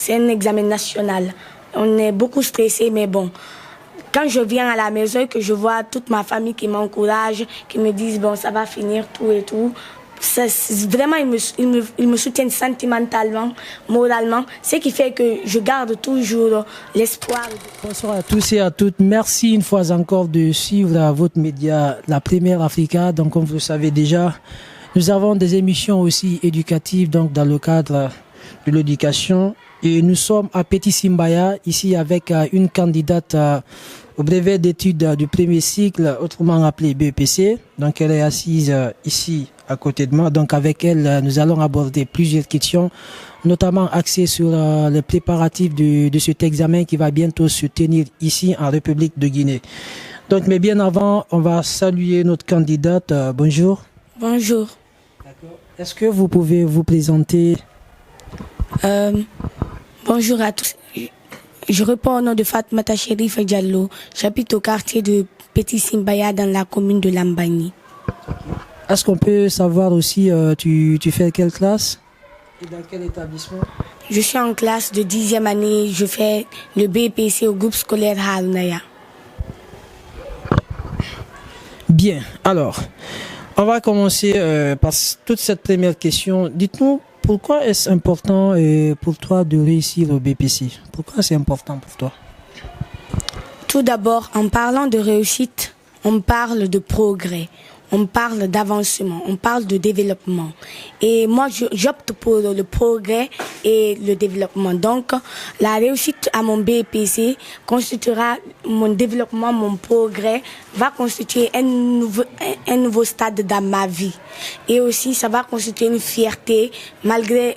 C'est un examen national. On est beaucoup stressé, mais bon. Quand je viens à la maison et que je vois toute ma famille qui m'encourage, qui me disent bon, ça va finir, tout et tout, ça, vraiment, ils me soutiennent sentimentalement, moralement, ce qui fait que je garde toujours l'espoir. Bonsoir à tous et à toutes. Merci une fois encore de suivre votre média, la Première Africa. Donc, comme vous le savez déjà, nous avons des émissions aussi éducatives donc dans le cadre de l'éducation. Et nous sommes à Petit Simbaya, ici avec une candidate au brevet d'études du premier cycle, autrement appelé BEPC. Donc elle est assise ici à côté de moi. Donc avec elle, nous allons aborder plusieurs questions, notamment axées sur les préparatifs de cet examen qui va bientôt se tenir ici en République de Guinée. Donc, mais bien avant, on va saluer notre candidate. Bonjour. Bonjour. D'accord. Est-ce que vous pouvez vous présenter? Bonjour à tous. Je réponds au nom de Fatmata Chérif Diallo. J'habite au quartier de Petit Simbaya dans la commune de Lambani. Est-ce qu'on peut savoir aussi, tu fais quelle classe et dans quel établissement? Je suis en classe de 10e année. Je fais le BPC au groupe scolaire Harunaya. Bien, alors, on va commencer par toute cette première question. Dites-nous, pourquoi est-ce important pour toi de réussir au BPC? Pourquoi c'est important pour toi? Tout d'abord, en parlant de réussite, on parle de progrès, on parle d'avancement, on parle de développement. Et moi, j'opte pour le progrès et le développement. Donc, la réussite à mon BPC constituera mon développement, mon progrès, va constituer un nouveau stade dans ma vie. Et aussi, ça va constituer une fierté malgré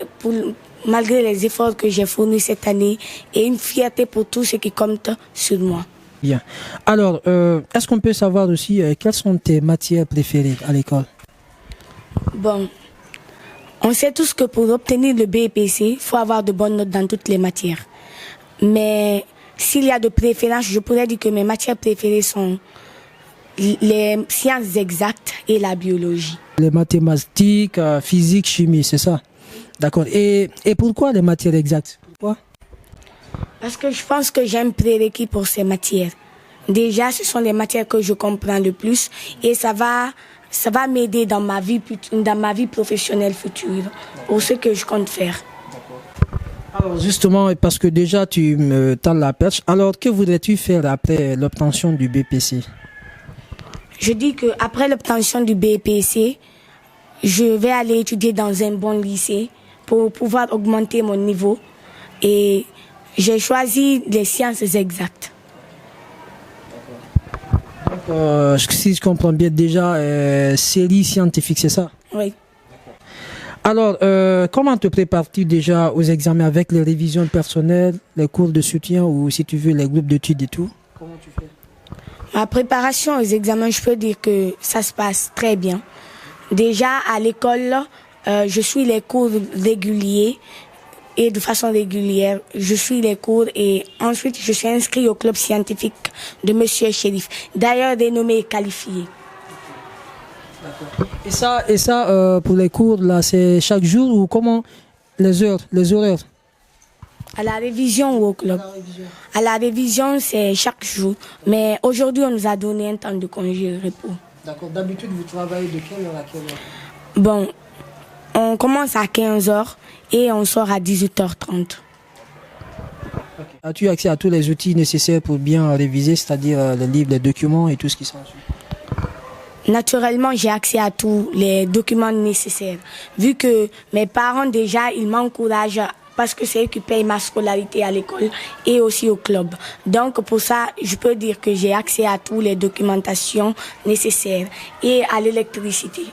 les efforts que j'ai fournis cette année et une fierté pour tout ce qui compte sur moi. Bien. Alors, est-ce qu'on peut savoir aussi quelles sont tes matières préférées à l'école? Bon, on sait tous que pour obtenir le BEPC, il faut avoir de bonnes notes dans toutes les matières. Mais s'il y a de préférence, je pourrais dire que mes matières préférées sont les sciences exactes et la biologie. Les mathématiques, physique, chimie, c'est ça? D'accord. Et pourquoi les matières exactes? Pourquoi? Parce que je pense que j'ai un prérequis pour ces matières. Déjà, ce sont les matières que je comprends le plus et ça va m'aider dans ma vie professionnelle future pour ce que je compte faire. Alors justement, parce que déjà tu me tends la perche, alors que voudrais-tu faire après l'obtention du BPC? Je dis qu'après l'obtention du BPC, je vais aller étudier dans un bon lycée pour pouvoir augmenter mon niveau et j'ai choisi les sciences exactes. Donc, si je comprends bien déjà, série scientifique, c'est ça? Oui. Alors, comment te prépares-tu déjà aux examens avec les révisions personnelles, les cours de soutien ou si tu veux les groupes d'études et tout? Comment tu fais? Ma préparation aux examens, je peux dire que ça se passe très bien. Déjà à l'école, je suis les cours réguliers. Et de façon régulière, je suis les cours et ensuite je suis inscrit au club scientifique de Monsieur Chérif, d'ailleurs dénommé et qualifié. Et ça pour les cours, là, c'est chaque jour ou comment les horaires? À la révision ou au club? À la révision, c'est chaque jour. Mais aujourd'hui, on nous a donné un temps de congé et repos. D'accord. D'habitude, vous travaillez de quelle heure à quelle heure? Bon, on commence à 15h et on sort à 18h30. Okay. As-tu accès à tous les outils nécessaires pour bien réviser, c'est-à-dire les livres, les documents et tout ce qui s'ensuit? Naturellement, j'ai accès à tous les documents nécessaires. Vu que mes parents déjà, ils m'encouragent parce que c'est eux qui payent ma scolarité à l'école et aussi au club. Donc pour ça, je peux dire que j'ai accès à toutes les documentations nécessaires et à l'électricité.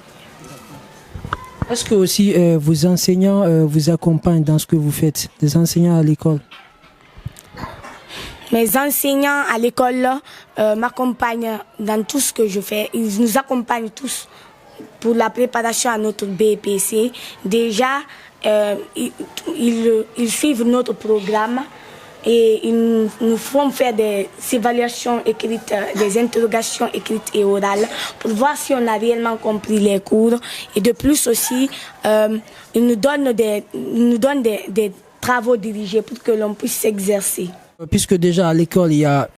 Est-ce que aussi vos enseignants vous accompagnent dans ce que vous faites, les enseignants à l'école? Mes enseignants à l'école m'accompagnent dans tout ce que je fais. Ils nous accompagnent tous pour la préparation à notre BPC. Déjà, ils suivent notre programme et ils nous font faire des évaluations écrites, des interrogations écrites et orales pour voir si on a réellement compris les cours. Et de plus aussi, ils nous donnent travaux dirigés pour que l'on puisse s'exercer. Puisque déjà à l'école, il y a